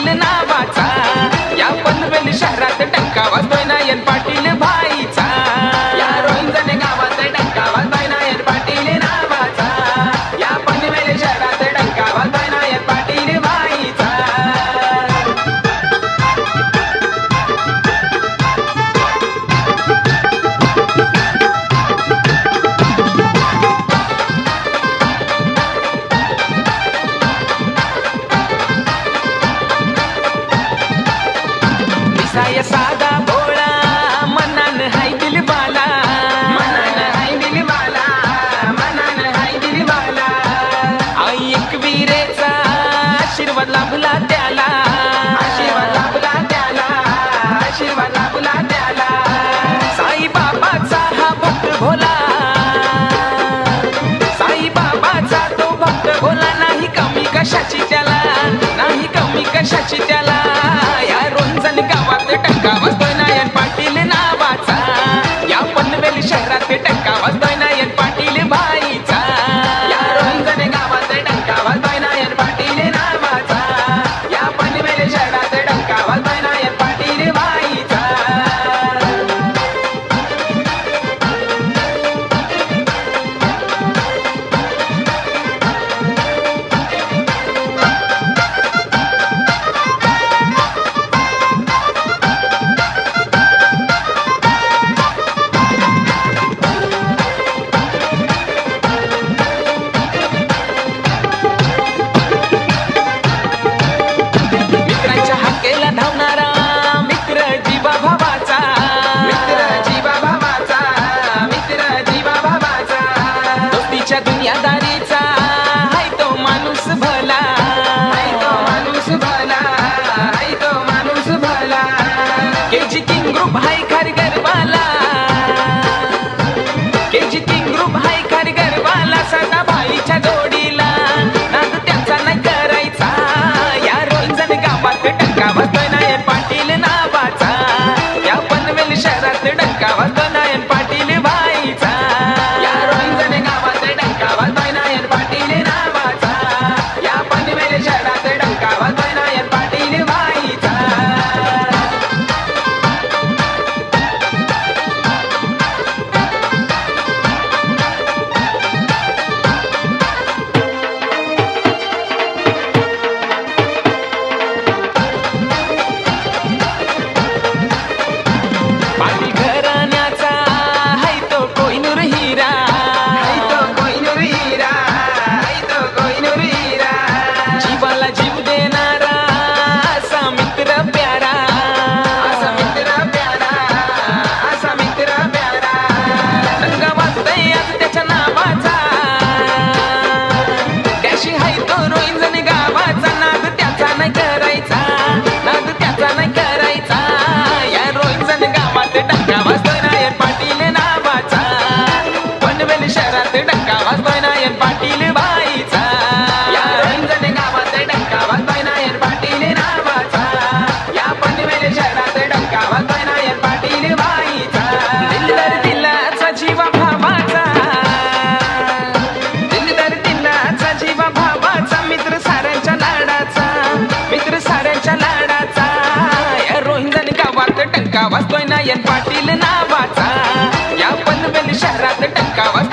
पाटील नावाचा, या पनवेल शहरात टंका वाजतोय नयन पाटील भाईचा, या रोहिंजण गावात टंका वाजतोय नयन पाटील नावाचा, या पनवेल शहरात टंका वाजतोय नयन पाटील भाईचा। साया साधा भोळा मनान हाय दिलवाला, मनान हाय दिलवाला, मनान हाय दिलवाला, आई एकविरेचा आशीर्वाद लाभला त्याला, आशीर्वाद लाभला त्याला, आशीर्वाद लाभला त्याला, साई बाबाचा हा भक्त भोला, साई बाबाचा तो भक्त भोला, नाही कमी कशाची त्याला, नाही कमी कशाची त्याला, या रोहिंजण गावात टंका वाजतोय नयन पाटील नावाचा, या पनवेल शहरात टंका वाजतोय नयन पाटील भाईचा, या रोहिंजण गावात टंका वाजतोय नयन पाटील नावाचा, या पनवेल शहरात टंका वाजतोय नयन पाटील भाईचा। मित्रांच्या हाकेला धावणारा मित्र जीवा भावाचा, मित्र जीवा भावाचा, मित्र जीवा भावाचा, दोस्तीच्या दुनियादारीचा हाय तो माणूस भला, हाय तो माणूस भला, हाय तो माणूस भला, केजी किंग ग्रुप हाय खारघरवाला, केजी किंग ग्रुप हाय खारघरवाला, सदा भाईच्या जोडीला नाद त्यांचा नाही करायचा, या रोहिंजण गावात टंका वाजतोय नयन पाटील नावाचा, या पनवेल शहरात टंका वाजतोय नयन पाटील भाईचा, या रोहिंजण गावात टंका वाजतोय नयन पाटील नावाचा, या पनवेल शहरात टंका वाजतोय नयन पाटील भाईचा। पाटील घराण्याचा हाय तो कोहिनूर हिरा, हाय तो कोहिनूर हिरा, हाय तो कोहिनूर हिरा, जीवाला जीव देणारा असा मित्र प्यारा, असा मित्र प्यारा, असा मित्र प्यारा, टंका वाजतोय आज त्याच्या नावाचा, त्याशी हाय तो रोहिंजण गावाचा, नाद त्याचा नाही करायचा, नाद त्याचा नाही करायचा, या रोहिंजण गावात टंका वाजतोय नयन पाटील नावाचा, पनवेल शहरात टंका वाजतोय नयन पाटील भाईचा, या रोहिंजण गावात टंका वाजतोय नयन पाटील नावाचा, या पनवेल शहरात टंका वाजतोय नयन पाटील भाईचा, दिलदार दिलाचा जीवा भावाचा, दिलदार दिलाचा जीवा भावाचा, मित्र साऱ्यांच्या लाडाचा, मित्र साऱ्यांच्या लाडाचा, या रोहिंजण गावात टंका वाजतोय नयन पाटील नावाचा, या पनवेल शहरात टंका वाजतोय